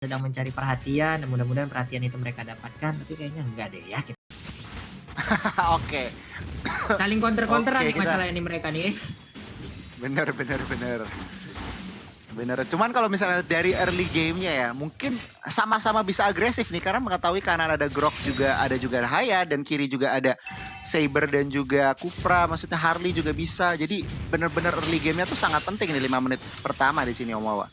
sedang mencari perhatian, dan mudah-mudahan perhatian itu mereka dapatkan, tapi kayaknya enggak deh ya. Oke. Saling counter-counteran nih Oke, masalah ini mereka nih. bener. Bener, cuman kalau misalnya dari early game-nya ya, mungkin sama-sama bisa agresif nih, karena mengetahui kanan ada Grok juga, ada juga Haya, dan kiri juga ada Saber dan juga Kufra, maksudnya Harley juga bisa. Jadi bener-bener early game-nya tuh sangat penting nih 5 menit pertama di sini Om Wawa.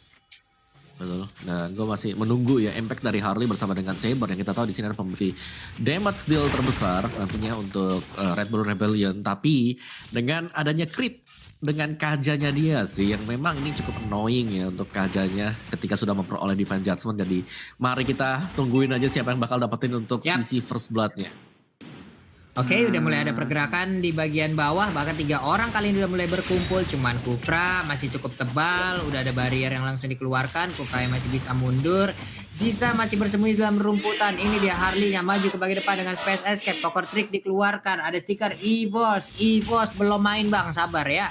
Betul, dan gue masih menunggu ya impact dari Harley bersama dengan Saber yang kita tahu di sini ada pemberi damage deal terbesar nantinya untuk Red Bull Rebellion. Tapi dengan adanya crit dengan kajanya dia sih yang memang ini cukup annoying ya untuk kajanya ketika sudah memperoleh Divine Judgment. Jadi mari kita tungguin aja siapa yang bakal dapetin untuk sisi First Blood-nya. Oke, udah mulai ada pergerakan di bagian bawah, bahkan 3 orang kali ini udah mulai berkumpul. Cuman Kufra masih cukup tebal, udah ada barrier yang langsung dikeluarkan. Kufra yang masih bisa mundur, Jisa masih bersembunyi dalam rumputan. Ini dia Harley yang maju ke bagian depan dengan Space Escape. Poker Trick dikeluarkan, ada stiker EVOS belum main bang, sabar ya.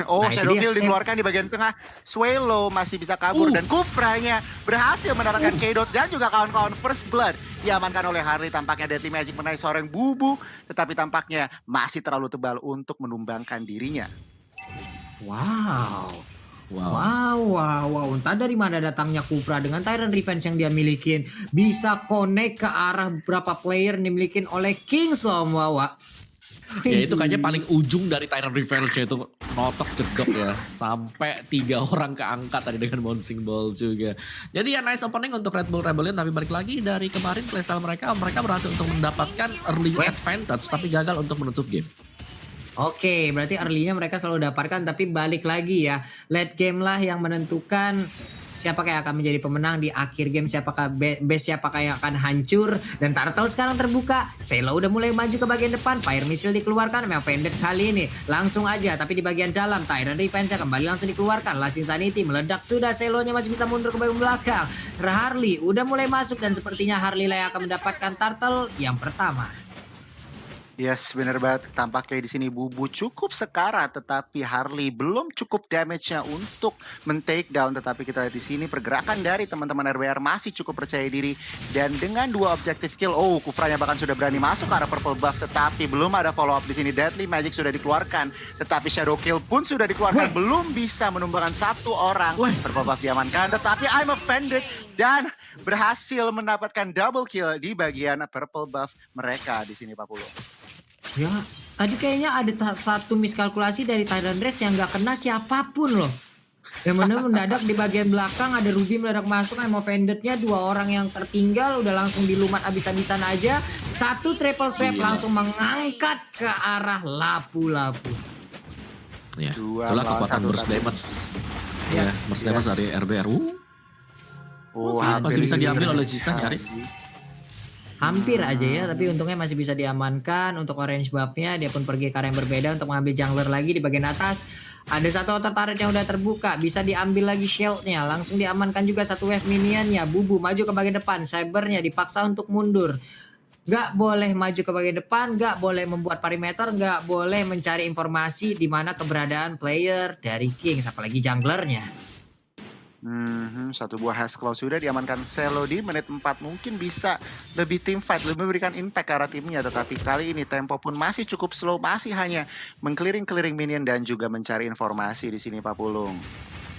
Oh, Nah, itu Shadow dia. Kill dikeluarkan di bagian tengah. Swelo masih bisa kabur dan Kufranya berhasil mendapatkan K-Dot dan juga kawan-kawan First Blood diamankan oleh Harley. Tampaknya Deadly Magic mengenai seorang Bubu, tetapi tampaknya masih terlalu tebal untuk menumbangkan dirinya. Wow. Entah dari mana datangnya Kufra dengan Tyrant Revenge yang dia milikin. Bisa connect ke arah beberapa player yang dimilikin oleh Kings loh, Wawa. Ya itu kayaknya paling ujung dari Tyrant Revenge itu notok jedok ya. Sampai 3 orang keangkat tadi dengan bouncing ball juga. Jadi ya nice opening untuk Red Bull Rebellion. Tapi balik lagi dari kemarin playstyle mereka berhasil untuk mendapatkan early advantage. Tapi gagal untuk menutup game. Oke, berarti early-nya mereka selalu dapatkan, tapi balik lagi ya. Late game lah yang menentukan siapakah yang akan menjadi pemenang di akhir game, siapakah base, siapakah yang akan hancur. Dan Turtle sekarang terbuka, Selo udah mulai maju ke bagian depan, Fire Missile dikeluarkan, memang pendek kali ini. Langsung aja, tapi di bagian dalam, Tyrant Revenge kembali langsung dikeluarkan. Last Insanity meledak sudah, Selonya masih bisa mundur ke bagian belakang. Harley udah mulai masuk dan sepertinya Harley lah yang akan mendapatkan Turtle yang pertama. Yes, benar banget. Tampaknya di sini Bubu cukup sekarat, tetapi Harley belum cukup damage-nya untuk men-take down. Tetapi kita lihat di sini pergerakan dari teman-teman RBR masih cukup percaya diri. Dan dengan 2 objective kill, Kufranya bahkan sudah berani masuk ke arah purple buff, tetapi belum ada follow up di sini. Deadly Magic sudah dikeluarkan, tetapi Shadow Kill pun sudah dikeluarkan. Belum bisa menumbangkan 1 orang. Purple buff diamankan, tetapi I'm offended dan berhasil mendapatkan double kill di bagian purple buff mereka di sini, Pak Pulo. Ya, tadi kayaknya ada satu miskalkulasi dari Tyrant Rage yang gak kena siapapun loh. Yang mana mendadak di bagian belakang ada Ruby mendadak masuk, I'm offended-nya 2 orang yang tertinggal udah langsung dilumat abis-abisan aja. 1 triple swipe langsung mengangkat ke arah lapu-lapu. Ya, itulah kekuatan burst damage. Ya, burst damage dari RBR. Masih bisa diambil oleh Jisa nyaris. Hampir aja ya, tapi untungnya masih bisa diamankan. Untuk orange buff-nya dia pun pergi ke arah yang berbeda untuk mengambil jungler lagi di bagian atas. Ada 1 outer turret yang udah terbuka, bisa diambil lagi shield-nya. Langsung diamankan juga 1 wave minion-nya. Bubu maju ke bagian depan, Cybernya dipaksa untuk mundur. Gak boleh maju ke bagian depan, gak boleh membuat perimeter, gak boleh mencari informasi di mana keberadaan player dari Kings, apalagi junglernya. 1 buah Hash Claw sudah diamankan Selo di menit 4. Mungkin bisa lebih team fight, lebih memberikan impact ke arah timnya. Tetapi kali ini tempo pun masih cukup slow. Masih hanya mengkeliring-keliring minion dan juga mencari informasi di sini, Pak Pulung.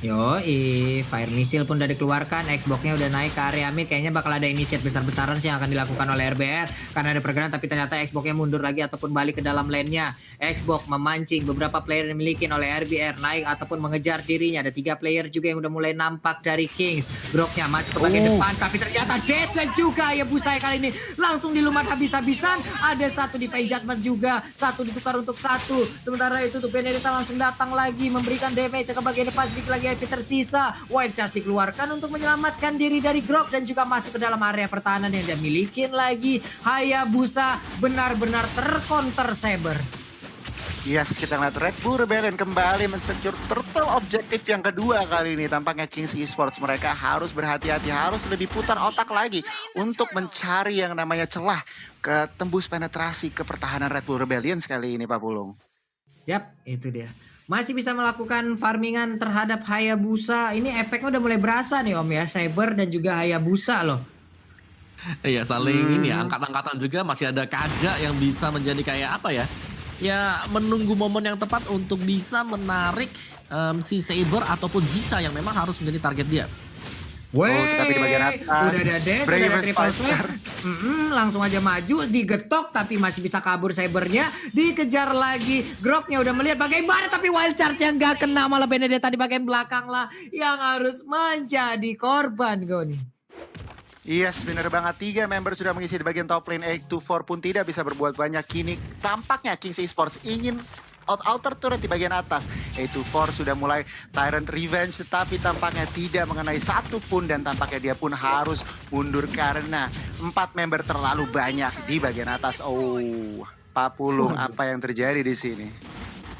Fire Missile pun udah dikeluarkan, Xbox-nya udah naik ke area mid. Kayaknya bakal ada initiate besar-besaran sih yang akan dilakukan oleh RBR karena ada pergerakan, tapi ternyata Xbox-nya mundur lagi ataupun balik ke dalam lane-nya. Xbox memancing beberapa player yang dimiliki oleh RBR naik ataupun mengejar dirinya. Ada 3 player juga yang udah mulai nampak dari Kings. Groknya masuk ke bagian depan, tapi ternyata Dash juga ya Busai kali ini langsung dilumat habis-habisan. Ada 1 di Judgment juga, 1 ditukar untuk 1. Sementara itu tuh Benedetta langsung datang lagi memberikan damage ke bagian depan. Sedikit lagi HP tersisa, Wild Charge dikeluarkan untuk menyelamatkan diri dari Grok dan juga masuk ke dalam area pertahanan yang dia milikin lagi. Hayabusa benar-benar tercounter Saber. Yes, kita ngeliat Red Bull Rebellion kembali mensecure turtle objektif yang kedua kali ini. Tampaknya Kings Esports mereka harus berhati-hati, harus lebih putar otak lagi untuk mencari yang namanya celah ke tembus penetrasi ke pertahanan Red Bull Rebellion sekali ini, Pak Pulung. Yap, itu dia. masih bisa melakukan farmingan terhadap Hayabusa. Ini efeknya udah mulai berasa nih Om ya, Saber dan juga Hayabusa loh. Iya saling ini ya, angkat-angkatan juga masih ada Kaja yang bisa menjadi kayak apa ya? Ya menunggu momen yang tepat untuk bisa menarik si Saber ataupun Jisa yang memang harus menjadi target dia. Weh, tapi di bagian atas, udah ada dash, udah ada Bravest triple Fighter. sweep. Langsung aja maju, digetok tapi masih bisa kabur Sabernya. Dikejar lagi, Groknya udah melihat bagaimana tapi wild charge yang gak kena. Malah Benedetta di bagian belakang lah yang harus menjadi korban gue nih. Yes, bener banget. 3 member sudah mengisi di bagian top lane. 824 pun tidak bisa berbuat banyak. Kini tampaknya Kings Esports ingin outer turret di bagian atas. 824 sudah mulai Tyrant Revenge, tetapi tampaknya tidak mengenai satu pun. Dan tampaknya dia pun harus mundur karena 4 member terlalu banyak di bagian atas. Oh, Pak Pulung, apa yang terjadi di sini?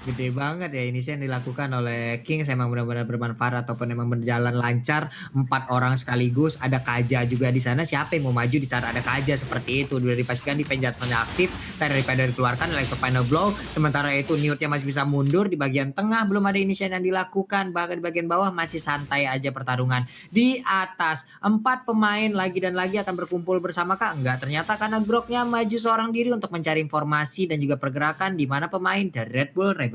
Gede banget ya ini sih yang dilakukan oleh Kings, emang benar-benar bermanfaat ataupun emang berjalan lancar. 4 orang sekaligus, ada Kaja juga di sana. Siapa yang mau maju di saat ada Kaja seperti itu? Sudah dipastikan di penjatuhannya aktif daripada dikeluarkan Electro Final Blow. Sementara itu Newtnya masih bisa mundur di bagian tengah, belum ada initiate yang dilakukan. Bahkan di bagian bawah masih santai aja pertarungan. Di atas 4 pemain lagi dan lagi akan berkumpul bersama kah? Enggak, ternyata karena Groknya maju seorang diri untuk mencari informasi dan juga pergerakan di mana pemain dari Red Bull Rebellion.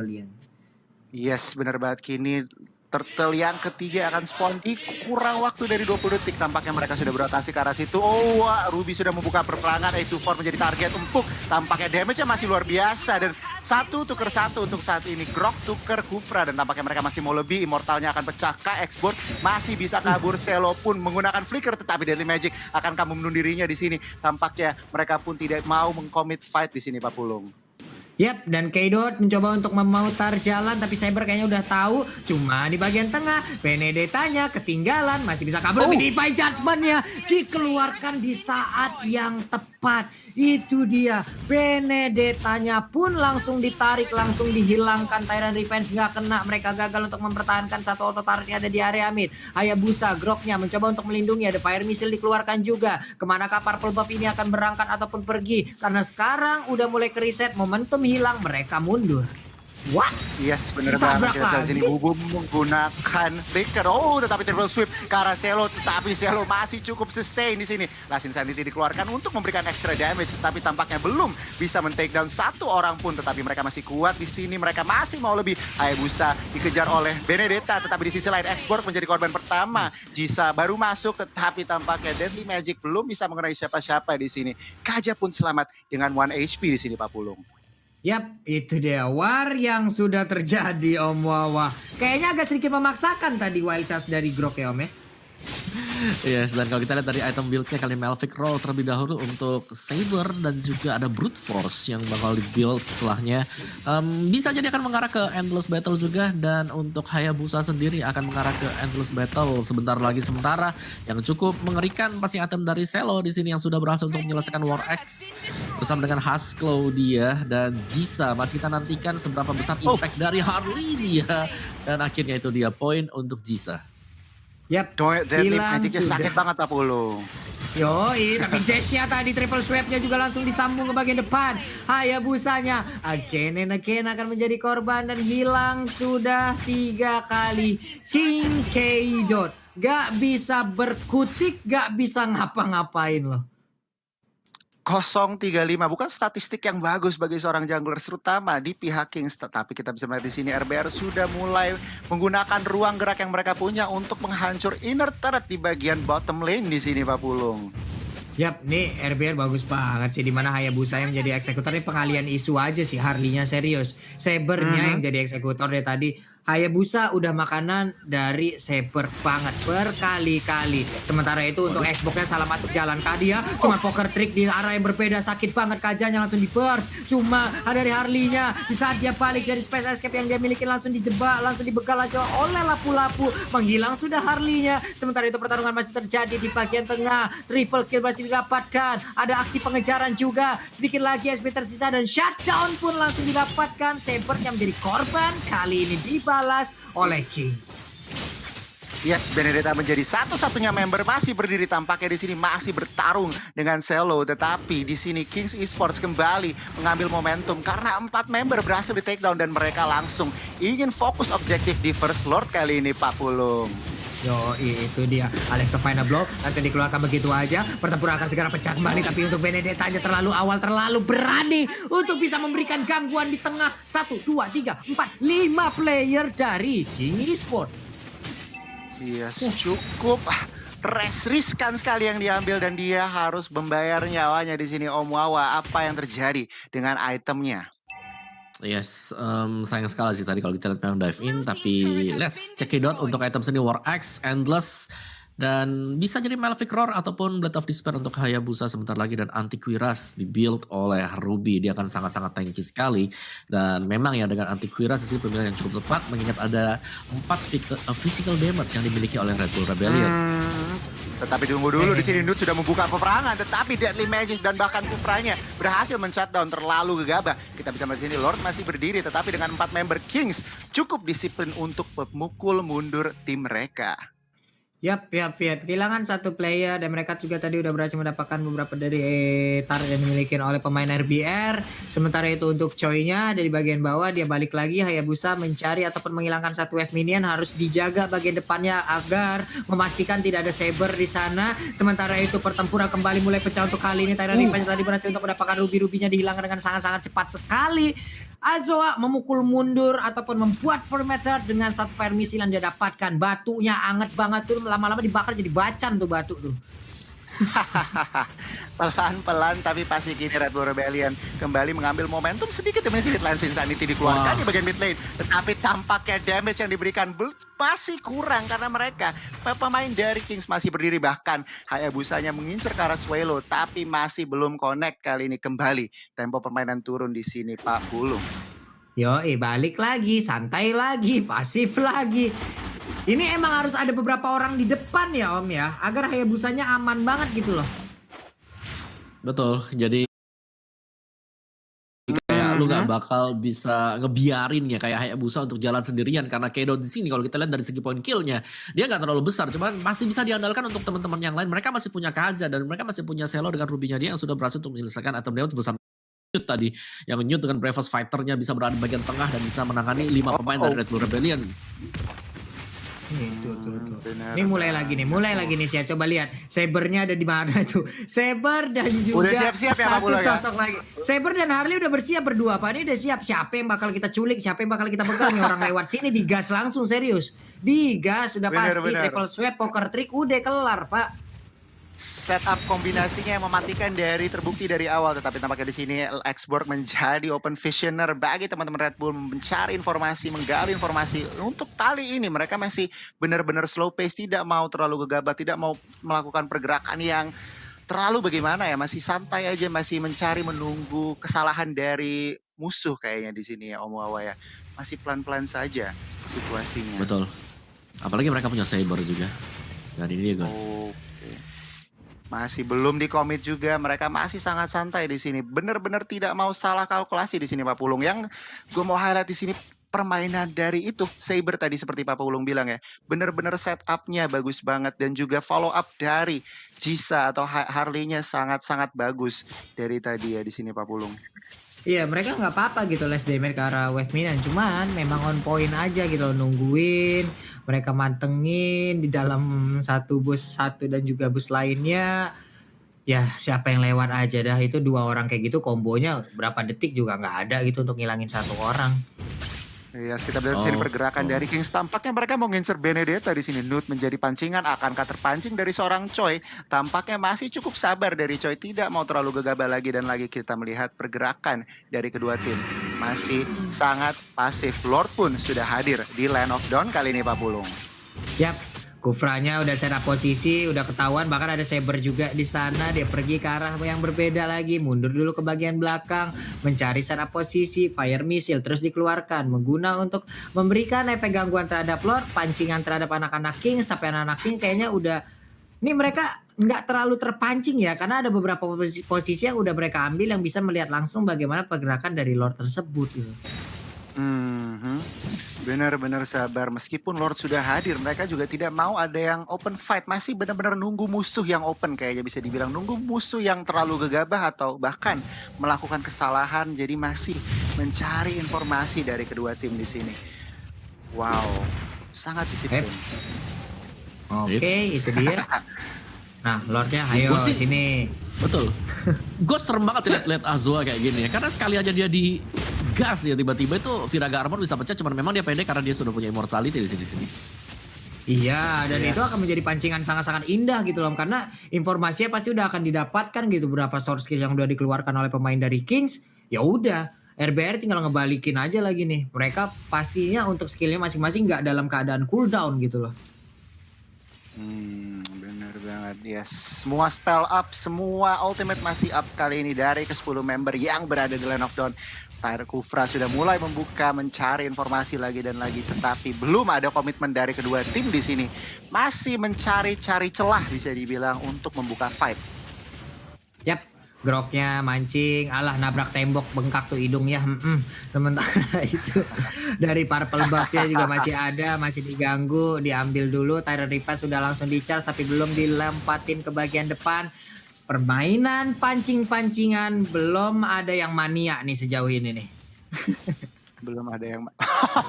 Yes, benar banget. Kini turtle yang ketiga akan spawn di kurang waktu dari 20 detik. Tampaknya mereka sudah berotasi ke arah situ. Oh, wah, Ruby sudah membuka perperangan. 824 menjadi target empuk. Tampaknya damage-nya masih luar biasa. Dan 1 tuker 1 untuk saat ini. Grok tuker Kufra. Dan tampaknya mereka masih mau lebih. Immortalnya akan pecah. K-Export masih bisa kabur. Selo pun menggunakan flicker. Tetapi Deadly Magic akan kamu membunuh dirinya di sini. Tampaknya mereka pun tidak mau mengcommit fight di sini, Pak Pulung. Yap, dan K-Dot mencoba untuk memutar jalan tapi Saber kayaknya udah tahu. Cuma di bagian tengah, Benedettanya ketinggalan, masih bisa kabur. Tapi Divine Judgment-nya dikeluarkan di saat yang tepat. Itu dia, Benedettanya pun langsung ditarik, langsung dihilangkan. Tyrant Revenge nggak kena, mereka gagal untuk mempertahankan satu auto turretnya ada di area mid. Hayabusa, Groknya mencoba untuk melindungi, ada Fire Missile dikeluarkan juga. Kemanakah Purple Buff ini akan berangkat ataupun pergi? Karena sekarang udah mulai ke reset, momentum hilang, mereka mundur. What? Yes, bener Ditabrak banget. Kita lagi. sini Bubu menggunakan flicker. Oh, tetapi triple sweep ke arah Selo. Tetapi Selo masih cukup sustain di sini. Lasin Sanity dikeluarkan untuk memberikan extra damage. Tetapi tampaknya belum bisa men-take down satu orang pun. Tetapi mereka masih kuat di sini. Mereka masih mau lebih. Hayabusa dikejar oleh Benedetta. Tetapi di sisi lain Export menjadi korban pertama. Jisa baru masuk. Tetapi tampaknya Deadly Magic belum bisa mengenai siapa-siapa di sini. Kaja pun selamat dengan 1 HP di sini, Pak Pulung. Yap, itu dia war yang sudah terjadi Om Wawa. Kayaknya agak sedikit memaksakan tadi wild charge dari Grok ya Om ya. Yes, dan kalau kita lihat dari item build-nya kali Melvic Roll terlebih dahulu untuk Saber dan juga ada Brute Force yang bakal di-build setelahnya. Bisa jadi akan mengarah ke Endless Battle juga, dan untuk Hayabusa sendiri akan mengarah ke Endless Battle sebentar lagi. Sementara yang cukup mengerikan pasti item dari Selo di sini yang sudah berhasil untuk menyelesaikan War X bersama dengan Husklow dia dan Jisa. Masih kita nantikan seberapa besar impact dari Harley dia, dan akhirnya itu dia poin untuk Jisa. Yap, Deadly hilang Magic-nya sudah. sakit banget, Pak Pulung. Yoi, tapi dashnya tadi triple sweepnya juga langsung disambung ke bagian depan. Hayabusanya again and again akan menjadi korban dan hilang sudah 3 kali. King K-Dot gak bisa berkutik, gak bisa ngapa-ngapain loh. 035 bukan statistik yang bagus bagi seorang jungler terutama di pihak Kings, tetapi kita bisa melihat di sini RBR sudah mulai menggunakan ruang gerak yang mereka punya untuk menghancur inner turret di bagian bottom lane di sini, Pak Pulung. Yap, nih RBR bagus banget sih, dimana Hayabusa yang menjadi eksekutor. Ini pengalian isu aja sih, Harley-nya serius. Saber-nya yang jadi eksekutor dari tadi. Hayabusa udah makanan dari Saber banget berkali-kali. Sementara itu untuk Xbox-nya salah masuk jalan kah dia. Cuma poker trick di arah yang berbeda, sakit banget Kajanya langsung di burst. Cuma ada dari Harley-nya di saat dia balik dari Space Escape yang dia miliki langsung dijebak, langsung dibegal aja oleh lapu-lapu. Menghilang sudah Harley-nya. Sementara itu pertarungan masih terjadi di bagian tengah. Triple kill masih didapatkan. Ada aksi pengejaran juga. Sedikit lagi SP tersisa dan shutdown pun langsung didapatkan. Saber yang menjadi korban kali ini dibalas oleh Kings. Yes, Benedetta menjadi satu-satunya member masih berdiri tampaknya di sini masih bertarung dengan Selo, tetapi di sini Kings Esports kembali mengambil momentum karena 4 member berhasil di take down dan mereka langsung ingin fokus objektif di First Lord kali ini Pak Pulung. Yo, itu dia. Alecto final blow langsung dikeluarkan begitu aja. Pertempuran akan segera pecah kembali, tapi untuk Benedetta aja terlalu awal, terlalu berani untuk bisa memberikan gangguan di tengah. 1, 2, 3, 4, 5 player dari King Esports. Yes, cukup riskan sekali yang diambil dan dia harus membayar nyawanya di sini Om Wawa. Apa yang terjadi dengan itemnya? Yes, sayang sekali sih tadi kalau kita lihat memang dive in, tapi let's check it out untuk item sini War Axe, Endless, dan bisa jadi Malefic Roar ataupun Blade of Despair untuk Hayabusa sebentar lagi, dan Antiquiras dibuild oleh Ruby. Dia akan sangat-sangat tanky sekali, dan memang ya dengan Antiquiras sih pemilihan yang cukup tepat mengingat ada 4 physical damage yang dimiliki oleh Red Bull Rebellion. Tetapi tunggu dulu, di sini Nut sudah membuka peperangan, tetapi Deadly Magic dan bahkan Kufranya berhasil men-shutdown, terlalu gegabah. Kita bisa melihat di sini Lord masih berdiri, tetapi dengan 4 member Kings cukup disiplin untuk memukul mundur tim mereka. Yap. Kehilangan 1 player dan mereka juga tadi udah berhasil mendapatkan beberapa dari target yang dimiliki oleh pemain RBR. Sementara itu untuk Choi-nya dari bagian bawah dia balik lagi. Hayabusa mencari ataupun menghilangkan 1 wave minion, harus dijaga bagian depannya agar memastikan tidak ada Saber di sana. Sementara itu pertempuran kembali mulai pecah untuk kali ini. Tyra Revenge tadi berhasil untuk mendapatkan ruby-rubinya dihilangkan dengan sangat-sangat cepat sekali. Azoa memukul mundur ataupun membuat perimeter dengan 1 fire missile yang dia dapatkan. Batunya anget banget tuh, lama-lama dibakar jadi bacan tuh batu tuh. Pelan-pelan tapi pasti kini Red Bull Rebellion kembali mengambil momentum sedikit demi sedikit. Lansing Insanity dikeluarkan di bagian mid lane, tetapi tampaknya damage yang diberikan masih kurang karena mereka pemain dari Kings masih berdiri, bahkan Hayabusanya mengincar ke arah Swelo tapi masih belum connect. Kali ini kembali tempo permainan turun di sini Pak Pulung. Balik lagi, santai lagi, pasif lagi. Ini emang harus ada beberapa orang di depan ya Om ya, agar Hayabusanya aman banget gitu loh. Betul, jadi kayak lu gak bakal bisa ngebiarin ya kayak Hayabusa untuk jalan sendirian, karena Kedo di sini kalau kita lihat dari segi point killnya dia nggak terlalu besar, cuman masih bisa diandalkan untuk teman-teman yang lain. Mereka masih punya Kaza dan mereka masih punya Selo dengan rubinya dia yang sudah berhasil untuk menyelesaikan item damage bersama Newt tadi, yang Newt dengan Bravest Fighter-nya bisa berada di bagian tengah dan bisa menangani 5 pemain dari Red Bull Rebellion. Ini mulai lagi nih Sia. Coba lihat Sabernya ada di mana tuh. Saber dan juga udah siap-siap ya Pak Pulung ya? sosok lagi. Saber dan Harley udah bersiap berdua Pak. Ini udah siap. Siapa yang bakal kita culik, siapa yang bakal kita pegang nih, orang lewat sini digas langsung, serius. Digas sudah pasti. Triple sweep, poker trick udah kelar Pak. Setup kombinasinya yang mematikan terbukti dari awal, tetapi tampaknya di sini Xborg menjadi open visioner bagi teman-teman Red Bull mencari informasi, menggali informasi. Untuk kali ini mereka masih benar-benar slow pace, tidak mau terlalu gegabah, tidak mau melakukan pergerakan yang terlalu bagaimana ya, masih santai aja, masih mencari menunggu kesalahan dari musuh kayaknya di sini ya Om Wawa ya. Masih pelan-pelan saja situasinya. Betul. Apalagi mereka punya Saber juga. Dan ini dia masih belum di-commit juga, mereka masih sangat santai di sini. Benar-benar tidak mau salah kalkulasi di sini Pak Pulung. Yang gue mau highlight di sini permainan dari itu Saber tadi seperti Pak Pulung bilang ya. Benar-benar setup-nya bagus banget dan juga follow up dari Jisa atau Harley-nya sangat-sangat bagus dari tadi ya di sini Pak Pulung. Iya, mereka nggak apa-apa gitu less damage ke arah wave minion, cuman memang on point aja gitu loh, nungguin mereka mantengin di dalam satu bus satu dan juga bus lainnya. Ya siapa yang lewat aja dah, itu 2 orang kayak gitu kombonya berapa detik juga nggak ada gitu untuk ngilangin 1 orang. Iya, kita lihat sini pergerakan dari Kings. Tampaknya mereka mau ngincer Benedetta di sini. Nut menjadi pancingan, akankah terpancing dari seorang Choi? Tampaknya masih cukup sabar dari Choi, tidak mau terlalu gegabah lagi, dan lagi kita melihat pergerakan dari kedua tim masih sangat pasif. Lord pun sudah hadir di Land of Dawn kali ini Pak Pulung. Yap, Kufranya udah setup posisi, udah ketahuan, bahkan ada Saber juga di sana. Dia pergi ke arah yang berbeda lagi, mundur dulu ke bagian belakang, mencari setup posisi, fire missile terus dikeluarkan, mengguna untuk memberikan efek gangguan terhadap Lord, pancingan terhadap anak-anak Kings. Tapi anak-anak King kayaknya udah, ini mereka nggak terlalu terpancing ya, karena ada beberapa posisi yang udah mereka ambil yang bisa melihat langsung bagaimana pergerakan dari Lord tersebut gitu. Benar-benar sabar, meskipun Lord sudah hadir, mereka juga tidak mau ada yang open fight, masih benar-benar nunggu musuh yang open kayaknya bisa dibilang, nunggu musuh yang terlalu gegabah atau bahkan melakukan kesalahan, jadi masih mencari informasi dari kedua tim di sini. Wow, sangat disiplin. Oke, itu dia. Nah, Lordnya ayo Gua sih- sini. Betul. Gue serem banget sih liat Azua kayak gini ya. Karena sekali aja dia di gas ya tiba-tiba itu Viraga Armor bisa pecah. Cuman memang dia pendek karena dia sudah punya immortality di sini. Iya, dan Yes. itu akan menjadi pancingan sangat-sangat indah gitu loh. Karena informasinya pasti udah akan didapatkan gitu. Berapa source skill yang udah dikeluarkan oleh pemain dari Kings. Ya udah, RBR tinggal ngebalikin aja lagi nih. Mereka pastinya untuk skillnya masing-masing nggak dalam keadaan cooldown gitu loh. Bener banget, yes. Semua spell up, semua ultimate masih up kali ini dari ke-10 member yang berada di Land of Dawn. Tyre Kufra sudah mulai membuka, mencari informasi lagi dan lagi, tetapi belum ada komitmen dari kedua tim di sini. Masih mencari-cari celah bisa dibilang untuk membuka fight. Yap, groknya mancing, alah nabrak tembok bengkak tuh hidungnya. Sementara itu dari purple buff-nya juga masih ada, masih diganggu, diambil dulu. Tyrant Reapers sudah langsung di-charge tapi belum dilempatin ke bagian depan. Permainan pancing-pancingan belum ada yang mania nih sejauh ini nih. Belum ada yang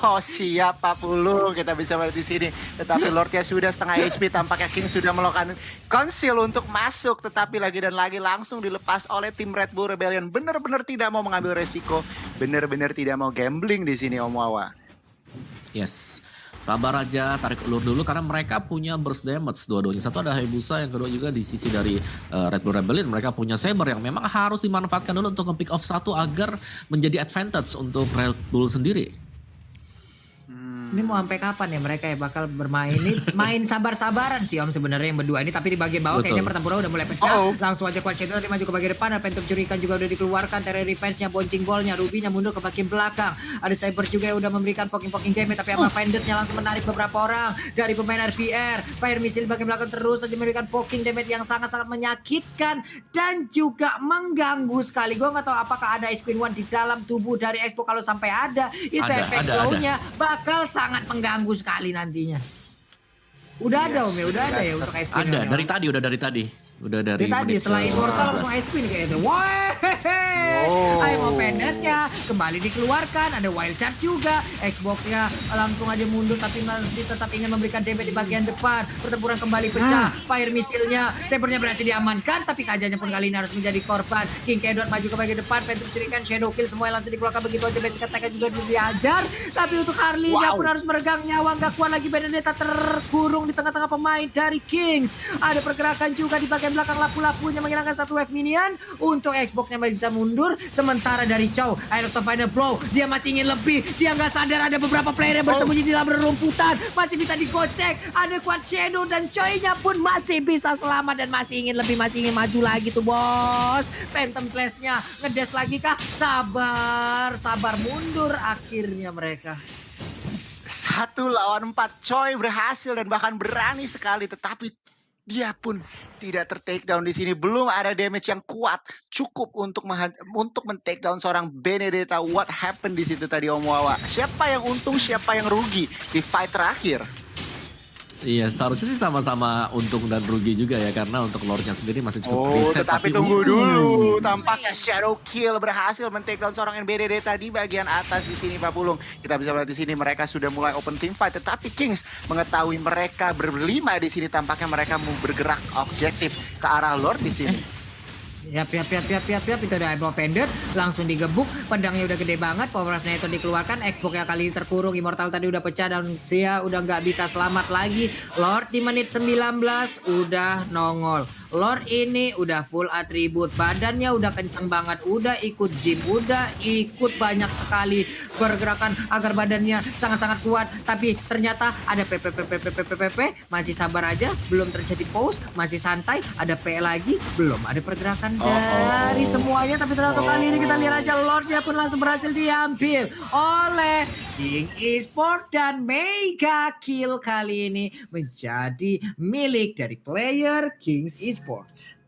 oh siap Pak Pulu, kita bisa melihat di sini. Tetapi Lordnya sudah setengah HP, tampaknya King sudah melakukan konsil untuk masuk, tetapi lagi dan lagi langsung dilepas oleh tim Red Bull Rebellion. Benar-benar tidak mau mengambil resiko, benar-benar tidak mau gambling di sini Om Wawa. Yes. Sabar aja, tarik ulur dulu karena mereka punya burst damage dua-duanya. Satu ada Hayabusa, yang kedua juga di sisi dari Red Bull Rebellion. Mereka punya Saber yang memang harus dimanfaatkan dulu untuk nge-pick off satu agar menjadi advantage untuk Red Bull sendiri. Ini mau sampai kapan ya mereka ya bakal bermain ini? Main sabar-sabaran sih Om sebenarnya yang berdua ini, tapi di bagian bawah Betul. kayaknya pertempuran udah mulai pecah. Oh. Langsung aja Quad Shadow nanti maju ke bagian depan, ada Phantom Curikan juga udah dikeluarkan, Terror Revenge-nya, Bouncing Ball-nya, Ruby-nya mundur ke bagian belakang. Ada Cyber juga yang udah memberikan poking-poking damage, tapi Amal Pendant-nya langsung menarik beberapa orang dari pemain RBR. Fire Missile di bagian belakang terus saja memberikan poking damage yang sangat-sangat menyakitkan dan juga mengganggu sekali. Gue nggak tahu apakah ada Ice Queen One di dalam tubuh dari Expo. Kalau sampai ada, itu Ada, efek ada. slow-nya bakal sangat mengganggu sekali nantinya. Udah ada Om ya, udah ada ya untuk Ice Queen. Ada, dari tadi, udah dari tadi. Udah dari Dia tadi menit setelah ke- Immortal langsung Ice Queen kayaknya. Wah, Wow. Ayo mau pendetnya kembali dikeluarkan, ada wild charge juga. Xbox-nya langsung aja mundur tapi masih tetap ingin memberikan damage di bagian depan. Pertempuran kembali pecah. Fire missile-nya, Saber-nya berhasil diamankan tapi kajanya pun kali ini harus menjadi korban. King Kedot maju ke bagian depan, Phantom Shuriken, Shadow Kill semuanya langsung dikeluarkan begitu aja. Basic attack juga diajar. Tapi untuk Harley-nya pun harus meregang nyawa, nggak kuat lagi. Benedetta terkurung di tengah-tengah pemain dari Kings. Ada pergerakan juga di bagian belakang, lapu-lapunya menghilangkan satu wave minion. Untuk Xbox-nya masih bisa mundur. Sementara dari Chow, Air of Final Blow, dia masih ingin lebih. Dia nggak sadar ada beberapa player yang bersembunyi di dalam rerumputan. Masih bisa digocek. Ada Quad Shadow dan Choi-nya pun masih bisa selamat dan masih ingin lebih, masih ingin maju lagi tuh bos. Phantom Slash-nya ngedes lagi kah? Sabar, sabar mundur akhirnya mereka. 1 lawan 4, Choi berhasil dan bahkan berani sekali, tetapi dia pun tidak ter-take down di sini. Belum ada damage yang kuat cukup untuk men-take down seorang Benedetta. What happened di situ tadi Om Wawa? Siapa yang untung, siapa yang rugi di fight terakhir? Iya, seharusnya sih sama-sama untung dan rugi juga ya, karena untuk lore-nya sendiri masih cukup reset. Tetapi tunggu dulu. Tampaknya Shadow Kill berhasil men-take down seorang Benedetta di bagian atas di sini Pak Pulung. Kita bisa melihat di sini mereka sudah mulai open team fight, tetapi Kings mengetahui mereka berlima di sini, tampaknya mereka mau bergerak objektif ke arah Lord di sini. Yap, itu ada Eyebrow Pendant, langsung digebuk, pedangnya udah gede banget, Power of Nature dikeluarkan, Xbox-nya kali ini terkurung, Immortal tadi udah pecah dan Sia udah nggak bisa selamat lagi. Lord di menit 19 udah nongol. Lord ini udah full atribut, badannya udah kenceng banget, udah ikut gym, udah ikut banyak sekali pergerakan agar badannya sangat-sangat kuat, tapi ternyata ada PP, masih sabar aja, belum terjadi pause, masih santai, ada P lagi, belum ada pergerakan dari semuanya, tapi termasuk kali ini kita lihat aja Lordnya pun langsung berhasil diambil oleh King Esports dan mega kill kali ini menjadi milik dari player Kings Esports.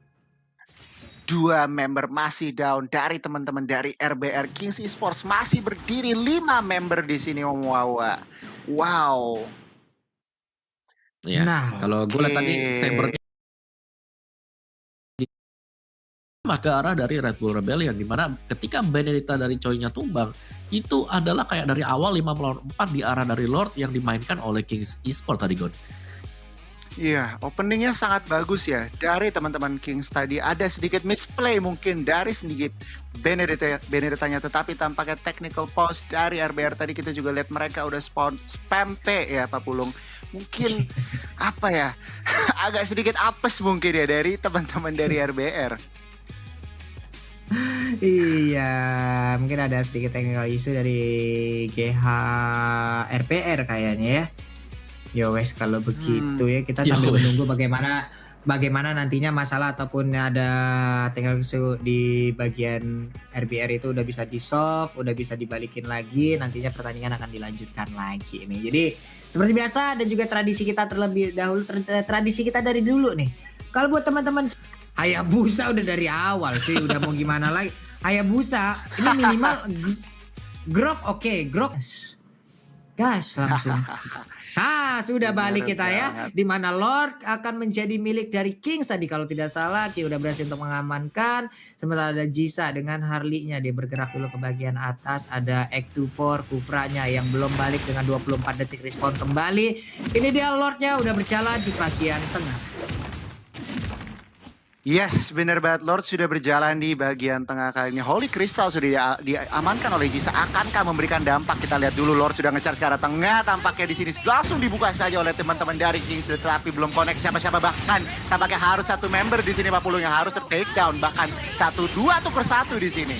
2 member masih down dari teman-teman dari RBR. Kings Esports masih berdiri 5 member di sini Om Wawa. Wow. Ya, Nah, kalau gue lihat tadi Saber ke arah dari Red Bull Rebellion, di mana ketika Benedetta dari Choi-nya tumbang, itu adalah kayak dari awal 5 melawan 4 di arah dari Lord yang dimainkan oleh Kings Esport tadi, Gon. Iya, openingnya sangat bagus ya. Dari teman-teman Kings tadi ada sedikit misplay mungkin dari sedikit Benedettanya, tetapi tampaknya technical pause dari RBR tadi kita juga lihat mereka udah spam P ya Pak Pulung. Mungkin apa ya, agak sedikit apes mungkin ya dari teman-teman dari RBR. iya, mungkin ada sedikit technical issue dari GH RPR kayaknya ya. Ya wes kalau begitu ya kita Ya sambil wes. menunggu bagaimana nantinya masalah ataupun ada technical issue di bagian RBR itu udah bisa di-solve, udah bisa dibalikin lagi, nantinya pertandingan akan dilanjutkan lagi nih. Jadi seperti biasa dan juga tradisi kita terlebih dahulu tradisi kita dari dulu nih. Kalau buat teman-teman Hayabusa udah dari awal sih, udah mau gimana lagi. Hayabusa ini minimal Grok oke, Grok gas langsung. Nah, sudah balik Bener kita ya, banget. di mana Lord akan menjadi milik dari Kings tadi kalau tidak salah. Ki udah berhasil untuk mengamankan. Sementara ada Jisa dengan Harley-nya, dia bergerak dulu ke bagian atas. Ada X24 Kufranya yang belum balik dengan 24 detik respon kembali. Ini dia Lord-nya udah berjalan di bagian tengah. Yes, benar banget. Lord sudah berjalan di bagian tengah kali ini. Holy Crystal sudah diamankan oleh Jisa. Akankah memberikan dampak? Kita lihat dulu. Lord sudah nge-charge ke arah tengah. Tampaknya di sini langsung dibuka saja oleh teman-teman dari Kings. Tetapi belum connect siapa-siapa. Bahkan tampaknya harus satu member di sini Pak Pulung yang harus take down. Bahkan 1-2 tuker 1 di sini.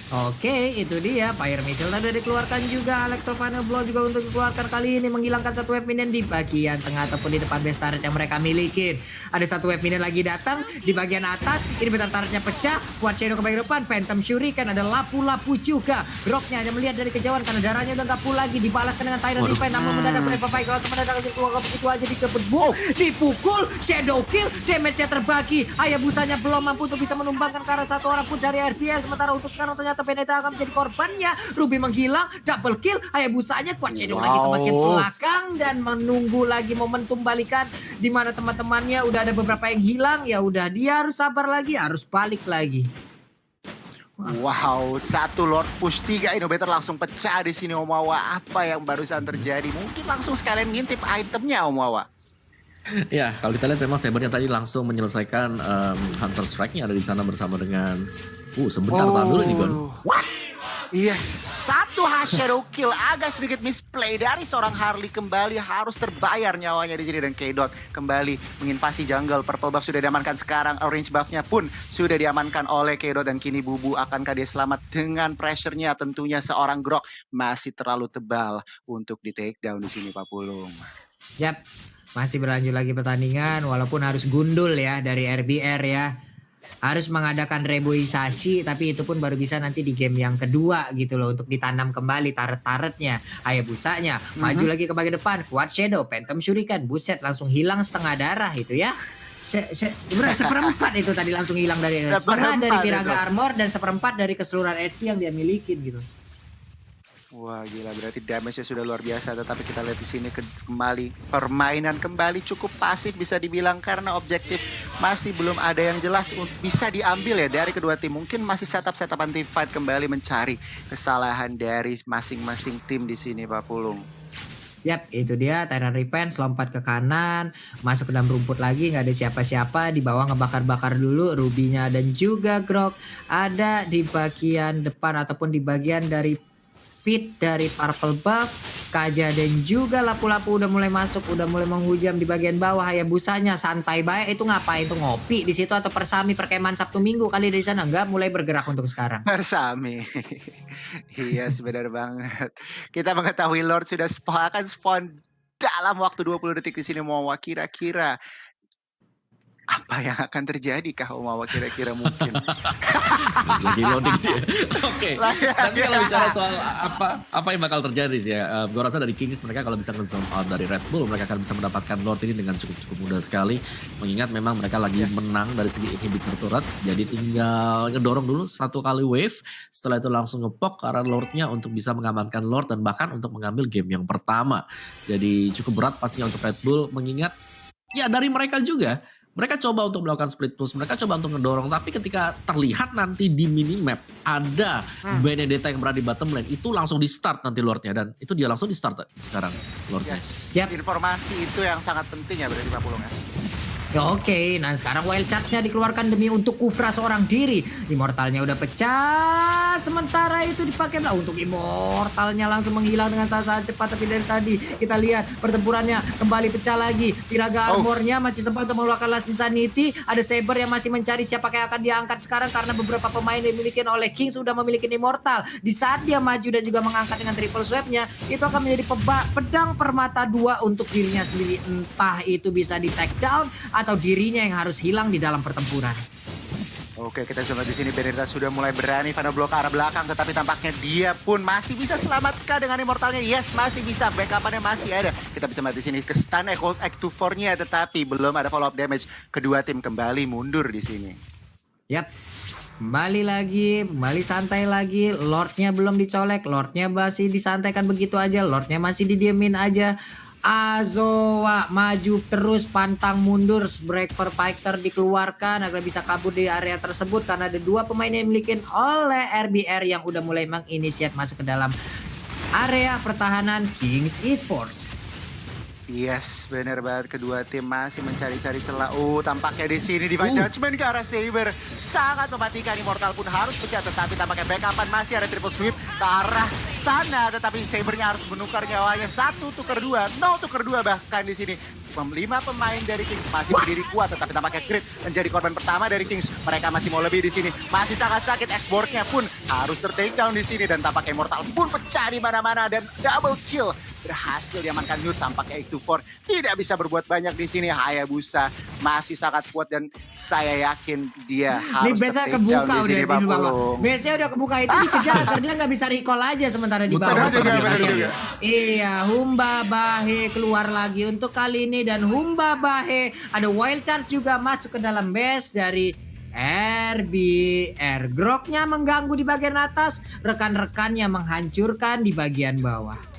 Oke, itu dia. Fire Missile tadi dikeluarkan juga. Electrofunnel Blow juga untuk dikeluarkan kali ini. Menghilangkan satu wave minion di bagian tengah ataupun di depan base turret yang mereka milikin. Ada satu wave minion lagi datang di bagian atas. Ini bentar turretnya pecah. Quad Shadow ke bagian depan. Phantom Shuriken. Ada lapu-lapu juga. Groknya hanya melihat dari kejauhan karena darahnya udah gak full lagi. Dibalaskan dengan Tyrant Defense. Namun mendadak Brave Fight. Kalau mendadak keluar begitu aja dikebut. Dipukul. Shadow Kill. Damage-nya terbagi. Hayabusanya belum mampu untuk bisa menumbangkan ke arah satu orang pun dari RBR. Sementara untuk sekarang ternyata Benedetta akan menjadi korbannya. Ruby menghilang, double kill, Hayabusanya Quad Shadow lagi ke bagian belakang dan menunggu lagi momentum balikan di mana teman-temannya udah ada beberapa yang hilang, ya udah dia harus sabar lagi, harus balik lagi. Wow, satu Lord push 3 Innovator langsung pecah di sini Om Wawa. Apa yang barusan terjadi? Mungkin langsung sekalian ngintip itemnya Om Wawa. Ya, kalau kita lihat memang Sabernya tadi langsung menyelesaikan Hunter Strike-nya ada di sana bersama dengan sebentar tahan dulu nih Gon. Yes, satu shadow kill agak sedikit misplay dari seorang Harley kembali harus terbayar nyawanya di sini dan K-Dot kembali menginvasi jungle. Purple buff sudah diamankan sekarang, orange buff-nya pun sudah diamankan oleh K-Dot dan kini Bubu akankah dia selamat dengan pressure-nya? Tentunya seorang Grok masih terlalu tebal untuk di take down di sini Pak Pulung. Yap, masih berlanjut lagi pertandingan walaupun harus gundul ya dari RBR ya. Harus mengadakan reboisasi tapi itu pun baru bisa nanti di game yang kedua gitu loh untuk ditanam kembali turret-turretnya, Hayabusanya maju lagi ke bagian depan, Quad Shadow, Phantom Shuriken, buset langsung hilang setengah darah itu ya. Seperempat itu tadi langsung hilang dari setengah dari Viraga Armor dan seperempat dari keseluruhan HP yang dia milikin gitu. Wah gila, berarti damage-nya sudah luar biasa. Tetapi kita lihat di sini kembali permainan kembali cukup pasif bisa dibilang karena objektif masih belum ada yang jelas bisa diambil ya dari kedua tim. Mungkin masih setup anti fight kembali mencari kesalahan dari masing-masing tim di sini Pak Pulung. Yap, itu dia Tyrant Revenge lompat ke kanan, masuk ke dalam rumput lagi, nggak ada siapa-siapa, di bawah ngebakar-bakar dulu Rubinya dan juga Grok ada di bagian depan ataupun di bagian dari pit dari Purple Buff. Kaja dan juga lapu-lapu udah mulai masuk, udah mulai menghujam di bagian bawah. Hayabusanya santai baik, itu ngapain tuh ngopi di situ atau persami perkemahan Sabtu Minggu kali dari sana? Nggak, mulai bergerak untuk sekarang. Persami. Iya benar banget. Kita mengetahui Lord sudah akan spawn dalam waktu 20 detik di sini. Mau kira-kira apa Apa yang akan terjadi Kak Omawa kira-kira mungkin? Lagi loading dia. Oke. Lagi- Tapi kalau bicara soal apa yang bakal terjadi sih ya, gue rasa dari Kings mereka kalau bisa nge-zone out dari Red Bull, mereka akan bisa mendapatkan Lord ini dengan cukup mudah sekali. Mengingat memang mereka lagi menang dari segi inhibitor turret, jadi tinggal ngedorong dulu satu kali wave, setelah itu langsung ngepok ke arah Lordnya untuk bisa mengamankan Lord dan bahkan untuk mengambil game yang pertama. Jadi cukup berat pastinya untuk Red Bull, mengingat ya dari mereka juga. Mereka coba untuk melakukan split push, mereka coba untuk ngedorong, tapi ketika terlihat nanti di minimap ada Benedetta yang berada di bottom lane, itu langsung di start nanti Lordnya, dan itu dia langsung di start sekarang Lordnya. Yes, Yap. informasi itu yang sangat penting ya berarti Pak Pulung ya. Oke, nah sekarang wild charge-nya dikeluarkan demi untuk Kufra seorang diri. Immortalnya udah pecah, sementara itu dipakai lah untuk Immortalnya langsung menghilang dengan sangat cepat. Tapi dari tadi kita lihat pertempurannya kembali pecah lagi. Piraga Armornya masih sempat untuk mengeluarkan Last Insanity. Ada Saber yang masih mencari siapa yang akan diangkat sekarang karena beberapa pemain yang dimiliki oleh King sudah memiliki Immortal. Di saat dia maju dan juga mengangkat dengan triple swap-nya, itu akan menjadi pedang permata dua untuk dirinya sendiri. Entah itu bisa di take down atau dirinya yang harus hilang di dalam pertempuran. Oke, kita bisa lihat di sini Benedetta sudah mulai berani final block ke arah belakang, tetapi tampaknya dia pun masih bisa selamatkan dengan Immortalnya. Yes, masih bisa, backup-nya masih ada. Kita bisa melihat di sini ke stun Echo Act 4-nya, tetapi belum ada follow up damage. Kedua tim kembali mundur di sini. Yap. Kembali santai lagi. Lordnya belum dicolek, Lordnya masih disantaikan begitu aja, Lordnya masih didiemin aja. Azoa maju terus, pantang mundur, break per fighter dikeluarkan agar bisa kabur di area tersebut karena ada dua pemain yang dimiliki oleh RBR yang udah mulai menginisiat masuk ke dalam area pertahanan Kings Esports. Yes, benar banget. Kedua tim masih mencari-cari celah. Tampaknya di sini Divine Judgment ke arah Saber sangat mematikan. Immortal pun harus pecah, tetapi tampaknya backupan masih ada triple sweep ke arah sana. Tetapi Sabernya harus menukar nyawanya. 1 tukar 2, 0 tukar 2 bahkan di sini. 5 pemain dari Kings masih berdiri kuat, tetapi tampaknya Grid menjadi korban pertama dari Kings. Mereka masih mau lebih di sini. Masih sangat sakit, X-boardnya pun harus ter-take down di sini dan tampaknya Immortal pun pecah di mana-mana dan double kill berhasil diamankan Newt. Tampaknya X24 tidak bisa berbuat banyak di sini. Hayabusa masih sangat kuat dan saya yakin dia harus biasa ter-take down kebuka di sini, Pak Pulung. Biasanya udah kebuka itu dikejar karena dia nggak bisa recall aja sementara di bawah. Benar juga. Iya, Humba Bahe keluar lagi untuk kali ini dan Humba Bahe ada wild charge juga masuk ke dalam base dari RBR. Groknya mengganggu di bagian atas, rekan-rekannya menghancurkan di bagian bawah.